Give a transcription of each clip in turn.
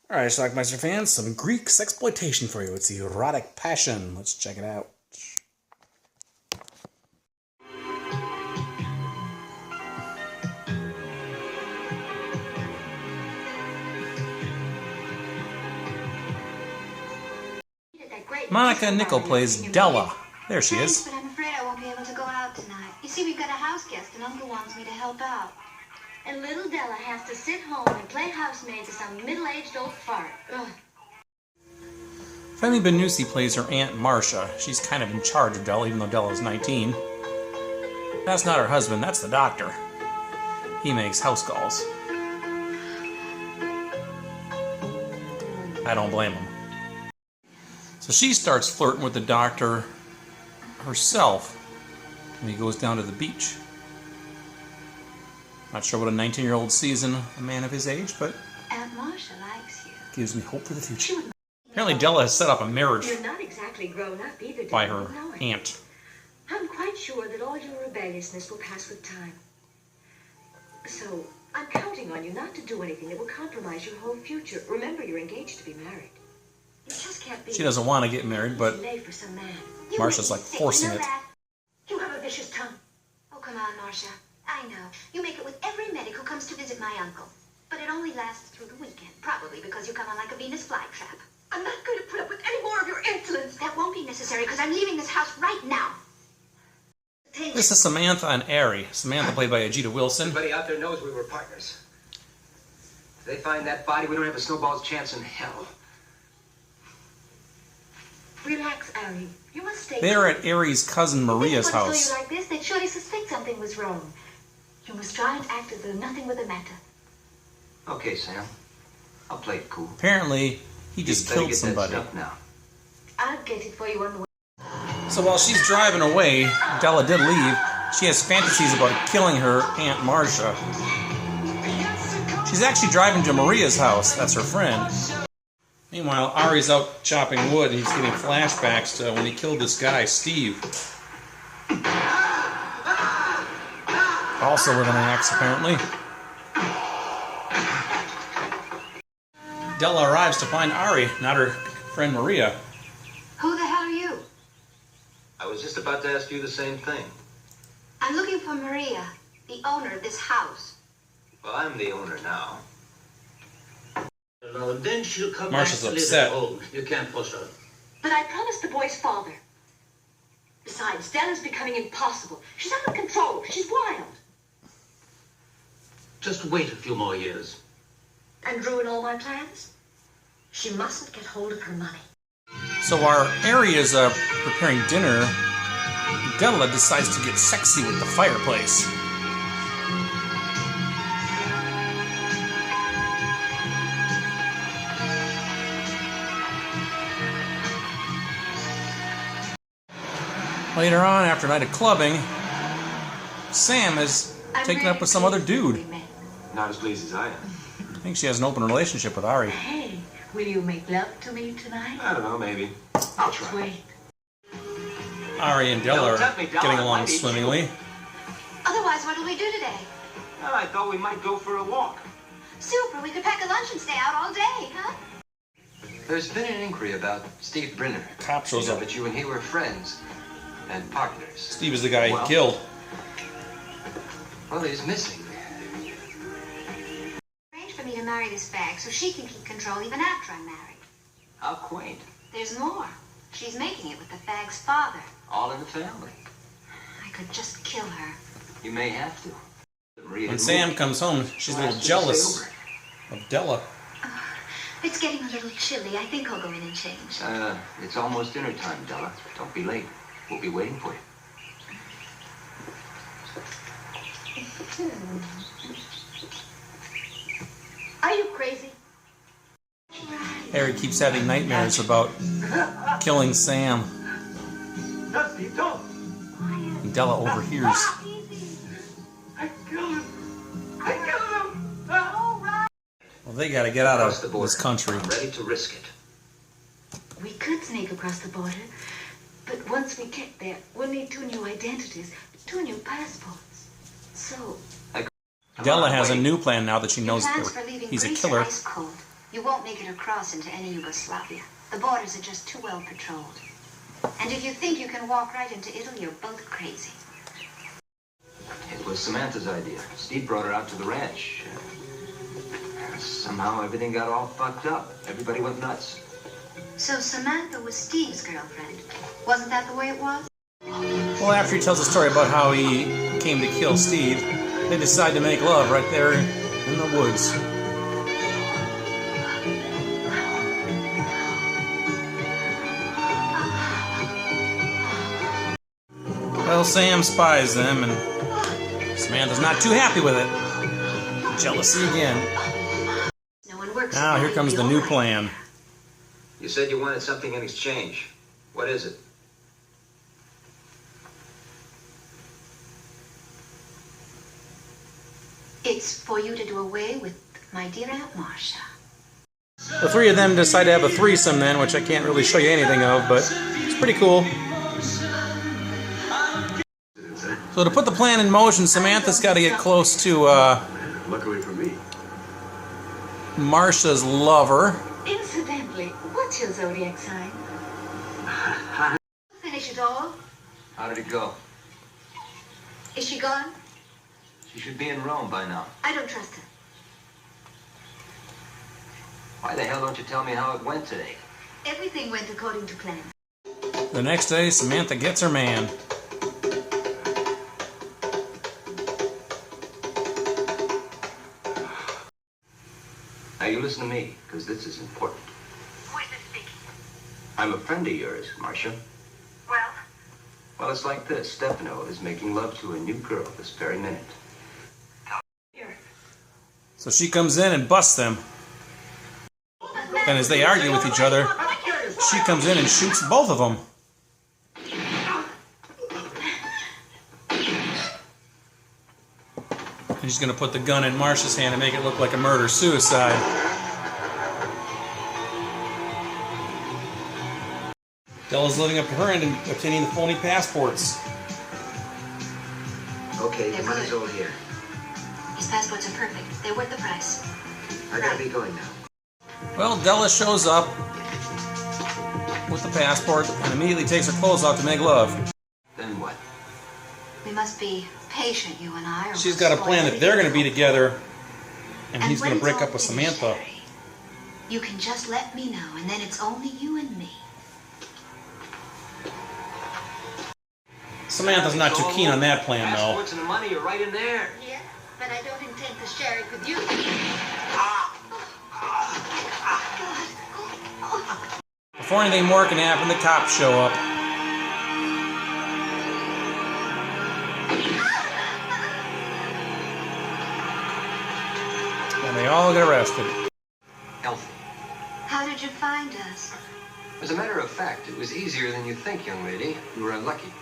Alright, Schlockmeister fans, some Greek sexploitation for you. It's erotic passion. Let's check it out. Monica Nickel plays Della. There she is. But I'm afraid I won't be able to go out tonight. You see, we've got a house guest, and Uncle wants me to help out. And little Della has to sit home and play housemaid to some middle-aged old fart. Ugh. Femi Benusi plays her Aunt Marcia. She's kind of in charge of Della, even though Della's 19. That's not her husband, that's the doctor. He makes house calls. I don't blame him. So she starts flirting with the doctor herself when he goes down to the beach. Not sure what a 19-year-old sees in a man of his age, but Aunt Marcia likes you. gives me hope for the future. Apparently Della has set up a marriage You're not exactly grown up either, by Della, her you know it. aunt. I'm quite sure that all your rebelliousness will pass with time. So, I'm counting on you not to do anything that will compromise your whole future. Remember, you're engaged to be married. You just can't be... She doesn't want to get married, but delay for some man. Marcia's like forcing it. You have a vicious tongue. Oh, come on, Marcia. I know. You make it with every medic who comes to visit my uncle. But it only lasts through the weekend, probably because you come on like a Venus flytrap. I'm not going to put up with any more of your insolence. That won't be necessary, because I'm leaving this house right now. This is Samantha and Ari. Samantha played by Ajita Wilson. Everybody out there knows we were partners. If they find that body, we don't have a snowball's chance in hell. Relax, Ari. You must stay... They're at Ari's cousin Maria's house. If you like this, they'd surely suspect something was wrong. You must try and act as though nothing were the matter. Okay, Sam. I'll play it cool. Apparently, he just killed somebody. Now. I'll get it for you on the way. So while she's driving away, Della did leave. She has fantasies about killing her Aunt Marcia. She's actually driving to Maria's house. That's her friend. Meanwhile, Ari's out chopping wood, and he's getting flashbacks to when he killed this guy, Steve. Also with an axe, apparently. Della arrives to find Ari, not her friend Maria. Who the hell are you? I was just about to ask you the same thing. I'm looking for Maria, the owner of this house. Well, I'm the owner now. And then she'll come Marcia's back to upset. live at home. You can't force her. But I promised the boy's father. Besides, Della's becoming impossible. She's out of control. She's wild. Just wait a few more years. And ruin all my plans? She mustn't get hold of her money. So while Ari is preparing dinner, Della decides to get sexy with the fireplace. Later on, after a night of clubbing, Sam has taken up with some other dude. Not as pleased as I am. I think she has an open relationship with Ari. Hey, will you make love to me tonight? I don't know, maybe. I'll try. Wait. Ari and Della are getting along swimmingly. Otherwise, what'll we do today? Well, I thought we might go for a walk. Super, we could pack a lunch and stay out all day, huh? There's been an inquiry about Steve Brenner. Cop shows up. But you and he were friends and partners. Steve is the guy he killed. Well, he's missing. Arrange for me to marry this fag so she can keep control even after I'm married. How quaint. There's more. She's making it with the fag's father. All in the family. I could just kill her. You may have to. When Sam comes home, she's a little jealous of Della. It's getting a little chilly. I think I'll go in and change. It's almost dinner time, Della. Don't be late. We'll be waiting for you. Are you crazy? Harry keeps having nightmares about killing Sam. No, Steve, don't. And Della overhears. I killed him. I killed him. Well, they gotta get out of this country. I'm ready to risk it. We could sneak across the border, but once we get there, we'll need 2 new identities, 2 new passports. So... Della has a new plan now that she knows Plans for leaving he's a Greece killer. are ice cold. You won't make it across into any Yugoslavia. The borders are just too well patrolled. And if you think you can walk right into Italy, you're both crazy. It was Samantha's idea. Steve brought her out to the ranch. Somehow everything got all fucked up. Everybody went nuts. So Samantha was Steve's girlfriend. Wasn't that the way it was? Well, after he tells the story about how he came to kill Steve, they decide to make love right there in the woods. Well, Sam spies them, and Samantha's not too happy with it. Jealousy again. No one works. Now, here comes the new plan. You said you wanted something in exchange. What is it? It's for you to do away with my dear Aunt Marcia. The three of them decide to have a threesome then, which I can't really show you anything of, but it's pretty cool. So to put the plan in motion, Samantha's got to get close to Luckily for me. Marcia's lover. Incidentally, what's your zodiac sign? Finish it all. How did it go? Is she gone? She should be in Rome by now. I don't trust her. Why the hell don't you tell me how it went today? Everything went according to plan. The next day, Samantha gets her man. Now you listen to me, because this is important. Who is this speaking? I'm a friend of yours, Marcia. Well? Well, it's like this. Stefano is making love to a new girl this very minute. So she comes in and busts them. And as they argue with each other, she comes in and shoots both of them. And she's going to put the gun in Marcia's hand and make it look like a murder-suicide. Della's living up to her end and obtaining the phony passports. Okay, They're the money's good. all here. These passports are perfect. They're worth the price. I gotta be going now. Well, Della shows up with the passport and immediately takes her clothes off to make love. Then what? We must be patient, you and I. Or She's we'll got a plan spoil that they're going to be everything. together, and he's when going to it's break all up with finished, Samantha. Harry, you can just let me know, and then it's only you and me. Samantha's not too keen on that plan, though. Passports and the money are right in there. Yeah, but I don't intend to share it with you. Before anything more can happen, the cops show up. And they all get arrested. Healthy. How did you find us? As a matter of fact, it was easier than you think, young lady. You were unlucky.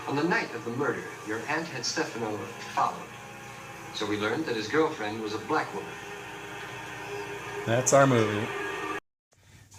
On the night of the murder, your aunt had Stefano followed. So we learned that his girlfriend was a black woman. That's our movie.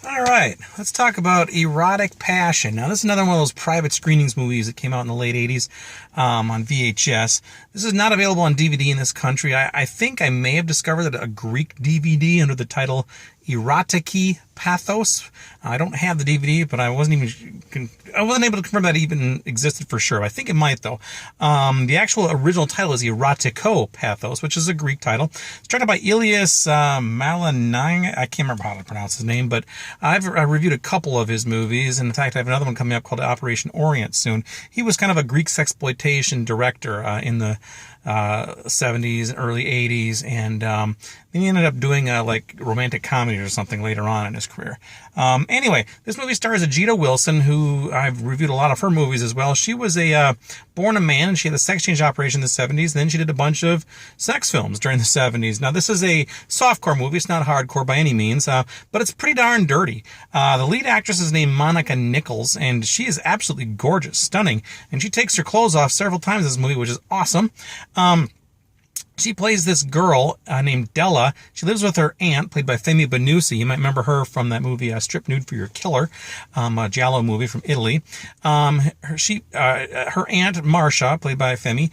All right, let's talk about Erotic Passion. Now, this is another one of those private screenings movies that came out in the late 80s on VHS. This is not available on DVD in this country. I think I may have discovered a Greek DVD under the title EROTIC Pathos. I don't have the DVD, but I wasn't able to confirm that it even existed for sure. I think it might, though. The actual original title is Erotico Pathos, which is a Greek title. It's directed by Ilias Malanang. I can't remember how to pronounce his name, but I've reviewed a couple of his movies, and in fact, I have another one coming up called Operation Orient soon. He was kind of a Greek sexploitation director in the 70s and early 80s, and then he ended up doing like romantic comedies or something later on in his career. Anyway, this movie stars Ajita Wilson, who I've reviewed a lot of her movies as well. She was born a man, and she had a sex change operation in the 70s, and then she did a bunch of sex films during the 70s. Now, this is a softcore movie. It's not hardcore by any means, but it's pretty darn dirty. The lead actress is named Monica Nichols, and she is absolutely gorgeous, stunning, and she takes her clothes off several times in this movie, which is awesome. She plays this girl named Della. She lives with her aunt, played by Femi Benusi. You might remember her from that movie, Strip Nude for Your Killer, a Giallo movie from Italy. Her aunt, Marcia, played by Femi,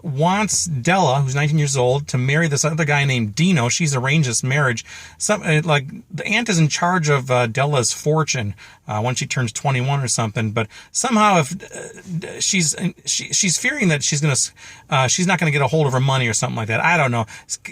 wants Della, who's 19 years old, to marry this other guy named Dino. She's arranged this marriage. The aunt is in charge of Della's fortune once she turns 21 or something. But somehow, if she's fearing that she's not gonna get a hold of her money or something like that. I don't know.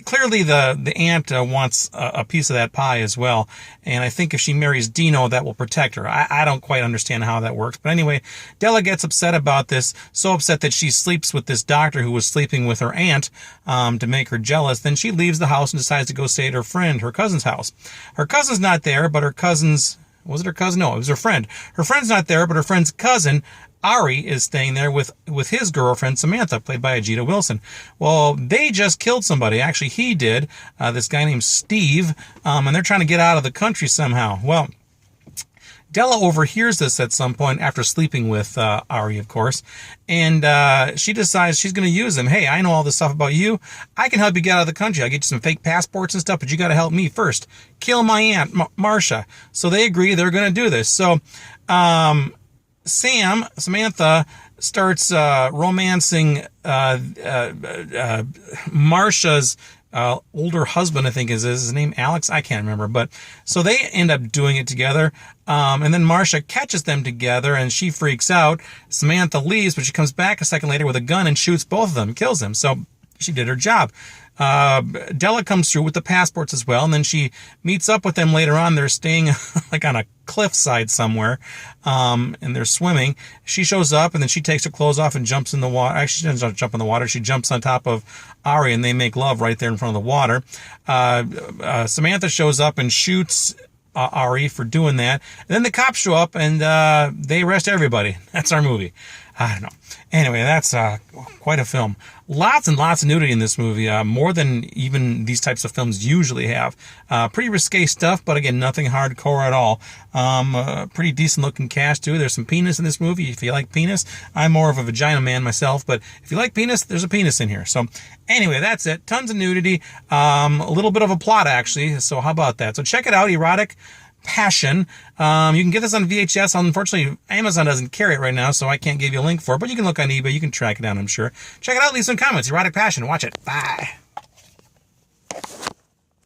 Clearly, the aunt wants a piece of that pie as well, and I think if she marries Dino, that will protect her. I don't quite understand how that works, but anyway, Della gets upset about this, so upset that she sleeps with this doctor who was sleeping with her aunt to make her jealous. Then she leaves the house and decides to go stay at her cousin's house. Her cousin's not there, but her cousin's... Was it her cousin? No, it was her friend. Her friend's not there, but her friend's cousin, Ari, is staying there with his girlfriend, Samantha, played by Ajita Wilson. Well, they just killed somebody. Actually, he did. This guy named Steve, and they're trying to get out of the country somehow. Well, Della overhears this at some point after sleeping with Ari, of course, and she decides she's going to use him. Hey, I know all this stuff about you. I can help you get out of the country. I'll get you some fake passports and stuff, but you got to help me first. Kill my aunt, Marcia. So they agree they're going to do this. So Samantha starts romancing Marcia's older husband, I think is his name, Alex. I can't remember, but so they end up doing it together. And then Marcia catches them together, and she freaks out. Samantha leaves, but she comes back a second later with a gun and shoots both of them, kills them. So she did her job. Della comes through with the passports as well, and then she meets up with them later on. They're staying like on a cliffside somewhere, and they're swimming. She shows up, and then she takes her clothes off and jumps in the water. Actually, she doesn't jump in the water. She jumps on top of Ari, and they make love right there in front of the water. Samantha shows up and shoots Ari for doing that. And then the cops show up, and they arrest everybody. That's our movie. I don't know. Anyway, that's quite a film. Lots and lots of nudity in this movie, more than even these types of films usually have. Pretty risque stuff, but again, nothing hardcore at all. Pretty decent looking cast too. There's some penis in this movie. If you like penis, I'm more of a vagina man myself, but if you like penis, there's a penis in here. So anyway, that's it. Tons of nudity. A little bit of a plot actually. So how about that? So check it out, Erotic Passion. You can get this on VHS. Unfortunately, Amazon doesn't carry it right now, so I can't give you a link for it, but you can look on eBay. You can track it down, I'm sure. Check it out. Leave some comments. Erotic Passion. Watch it. Bye.